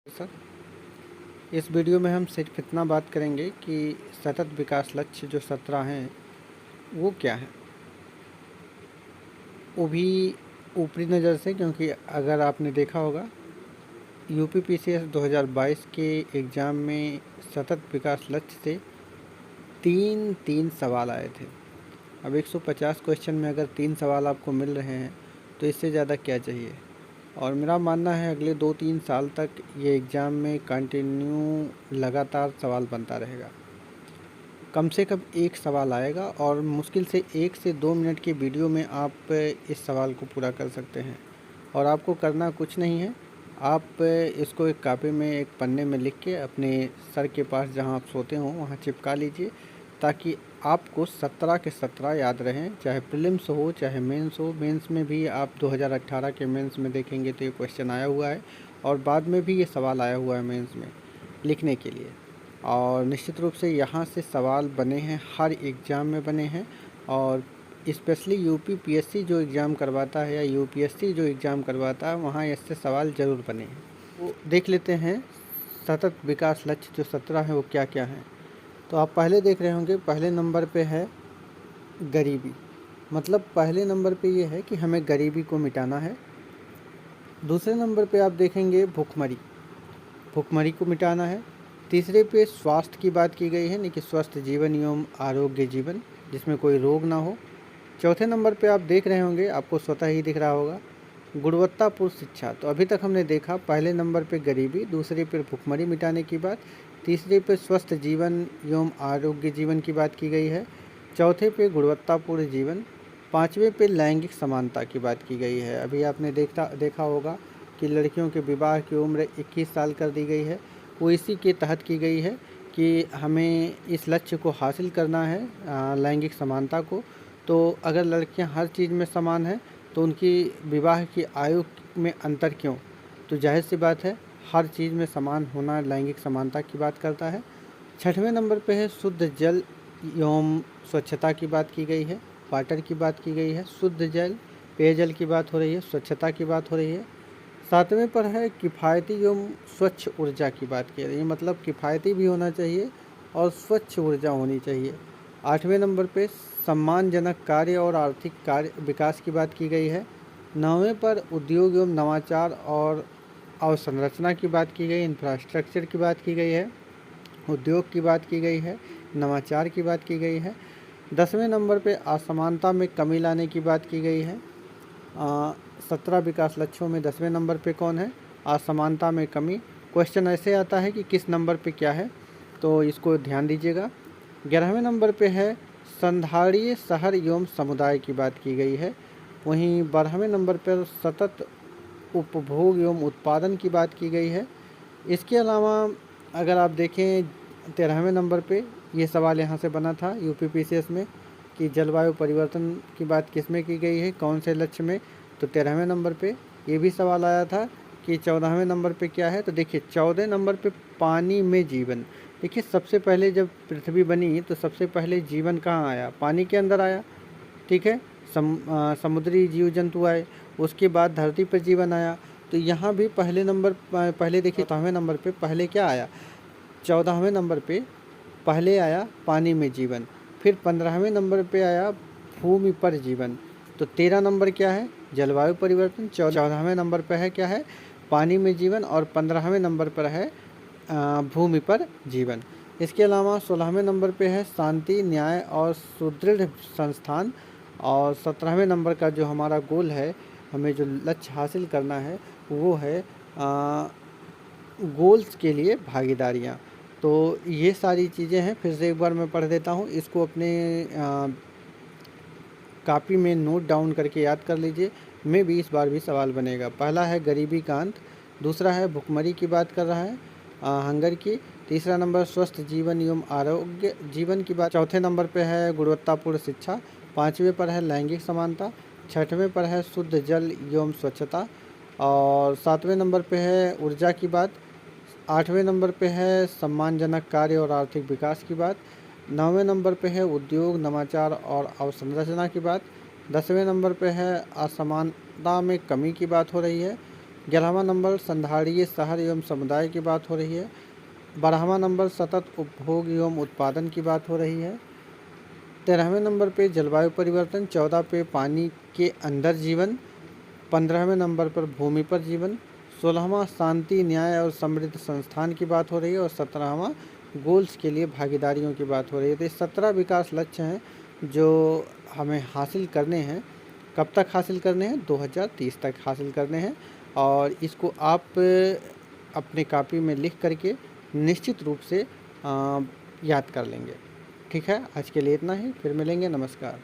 Sir, इस video में हम सिर्फ इतना बात करेंगे कि सतत विकास लक्ष्य जो 17 हैं वो क्या है, वो भी ऊपरी नज़र से। क्योंकि अगर आपने देखा होगा यूपीपीसीएस 2022 के एग्ज़ाम में सतत विकास लक्ष्य से तीन तीन सवाल आए थे। अब 150 क्वेश्चन में अगर 3 सवाल आपको मिल रहे हैं तो इससे ज़्यादा क्या चाहिए। और मेरा मानना है अगले 2-3 साल तक ये एग्ज़ाम में कंटिन्यू लगातार सवाल बनता रहेगा। कम से कम एक सवाल आएगा और मुश्किल से 1 से 2 मिनट की वीडियो में आप इस सवाल को पूरा कर सकते हैं। और आपको करना कुछ नहीं है, आप इसको एक कापी में, एक पन्ने में लिख के अपने सर के पास जहां आप सोते हों वहां चिपका लीजिए, ताकि आपको 17 के 17 याद रहें। चाहे प्रीलिम्स हो चाहे मेंस हो, मेंस में भी आप 2018 के मेंस में देखेंगे तो ये क्वेश्चन आया हुआ है और बाद में भी ये सवाल आया हुआ है मेंस में लिखने के लिए। और निश्चित रूप से यहाँ से सवाल बने हैं, हर एग्ज़ाम में बने हैं। और स्पेशली यूपी पीएससी जो एग्ज़ाम करवाता है या यूपीएससी जो एग्ज़ाम करवाता है वहाँ इससे सवाल ज़रूर बने हैं। वो देख लेते हैं सतत विकास लक्ष्य जो 17 है वो क्या क्या हैं। तो आप पहले देख रहे होंगे, पहले नंबर पे है गरीबी। मतलब पहले नंबर पे ये है कि हमें गरीबी को मिटाना है। दूसरे नंबर पे आप देखेंगे भुखमरी, भुखमरी को मिटाना है। तीसरे पे स्वास्थ्य की बात की गई है, यानी कि स्वस्थ जीवन एवं आरोग्य जीवन, जिसमें कोई रोग ना हो। चौथे नंबर पे आप देख रहे होंगे, आपको स्वतः ही दिख रहा होगा, गुणवत्तापूर्ण शिक्षा। तो अभी तक हमने देखा पहले नंबर पे गरीबी, दूसरे पे भुखमरी मिटाने की बात, तीसरे पे स्वस्थ जीवन एवं आरोग्य जीवन की बात की गई है, चौथे पे गुणवत्तापूर्ण जीवन, पाँचवें पे लैंगिक समानता की बात की गई है। अभी आपने देखा होगा कि लड़कियों के विवाह की उम्र 21 साल कर दी गई है। वो इसी के तहत की गई है कि हमें इस लक्ष्य को हासिल करना है, लैंगिक समानता को। तो अगर लड़कियां हर चीज़ में समान हैं तो उनकी विवाह की आयु में अंतर क्यों। तो जाहिर सी बात है, हर चीज़ में समान होना लैंगिक समानता की बात करता है। छठवें नंबर पे है शुद्ध जल एवं स्वच्छता की बात की गई है, वाटर की बात की गई है। शुद्ध जल, पेयजल की बात हो रही है, स्वच्छता की बात हो रही है। सातवें पर है किफ़ायती एवं स्वच्छ ऊर्जा की बात की रही है, मतलब किफ़ायती भी होना चाहिए और स्वच्छ ऊर्जा होनी चाहिए। आठवें नंबर पे सम्मानजनक कार्य और आर्थिक कार्य विकास की बात की गई है। नौवें पर उद्योग एवं नवाचार और अवसंरचना की बात की गई, इंफ्रास्ट्रक्चर की बात की गई है, उद्योग की बात की गई है, नवाचार की बात की गई है। 10वें नंबर पे असमानता में कमी लाने की बात की गई है। 17 विकास लक्ष्यों में 10वें नंबर पे कौन है? असमानता में कमी। क्वेश्चन ऐसे आता है कि किस नंबर पे क्या है, तो इसको ध्यान दीजिएगा। 11वें नंबर पे है संधारणीय शहर एवं समुदाय की बात की गई है। वहीं 12वें नंबर पर सतत उपभोग एवं उत्पादन की बात की गई है। इसके अलावा अगर आप देखें 13वें नंबर पे ये सवाल यहाँ से बना था यूपीपीसीएस में कि जलवायु परिवर्तन की बात किस में की गई है, कौन से लक्ष्य में। तो 13वें नंबर पे ये भी सवाल आया था कि 14वें नंबर पे क्या है। तो देखिए 14 नंबर पे पानी में जीवन। देखिए सबसे पहले जब पृथ्वी बनी तो सबसे पहले जीवन कहाँ आया? पानी के अंदर आया, ठीक है। समुद्री जीव जंतु आए, उसके बाद धरती पर जीवन आया। तो यहाँ भी पहले देखिए 14वें नंबर पे पहले क्या आया? 14वें नंबर पे पहले आया पानी में जीवन, फिर 15वें नंबर पे आया भूमि पर जीवन। तो 13 नंबर क्या है? जलवायु परिवर्तन। 14वें नंबर पर है क्या है? पानी में जीवन। और 15वें नंबर पर है भूमि पर जीवन। इसके अलावा 16वें नंबर पे है शांति, न्याय और सुदृढ़ संस्थान। और 17वें नंबर का जो हमारा गोल है, हमें जो लक्ष्य हासिल करना है वो है गोल्स के लिए भागीदारियाँ। तो ये सारी चीज़ें हैं, फिर से एक बार मैं पढ़ देता हूँ, इसको अपने कापी में नोट डाउन करके याद कर लीजिए। में भी इस बार भी सवाल बनेगा। पहला है गरीबी का अंत, दूसरा है भुखमरी की बात कर रहा है, हंगर की। तीसरा नंबर स्वस्थ जीवन एवं आरोग्य जीवन की बात। चौथे नंबर पे है गुणवत्तापूर्ण शिक्षा। पाँचवें पर है लैंगिक समानता। छठवें पर है शुद्ध जल एवं स्वच्छता। और सातवें नंबर पे है ऊर्जा की बात। आठवें नंबर पे है सम्मानजनक कार्य और आर्थिक विकास की बात। 9वें नंबर पे है उद्योग, नवाचार और अवसंरचना की बात। 10वें नंबर पे है असमानता में कमी की बात हो रही है। 11वां नंबर संधारणीय शहर एवं समुदाय की बात हो रही है। 12वां नंबर सतत उपभोग एवं उत्पादन की बात हो रही है। 13वें नंबर पे जलवायु परिवर्तन, 14 पे पानी के अंदर जीवन, 15वें नंबर पर भूमि पर जीवन, 16वां शांति, न्याय और समृद्ध संस्थान की बात हो रही है और 17वां गोल्स के लिए भागीदारियों की बात हो रही है। तो ये 17 विकास लक्ष्य हैं जो हमें हासिल करने हैं। कब तक हासिल करने हैं? 2030 तक हासिल करने हैं और इसको आप अपने कॉपी में लिख करके निश्चित रूप से याद कर लेंगे। ठीक है, आज के लिए इतना ही, फिर मिलेंगे। नमस्कार।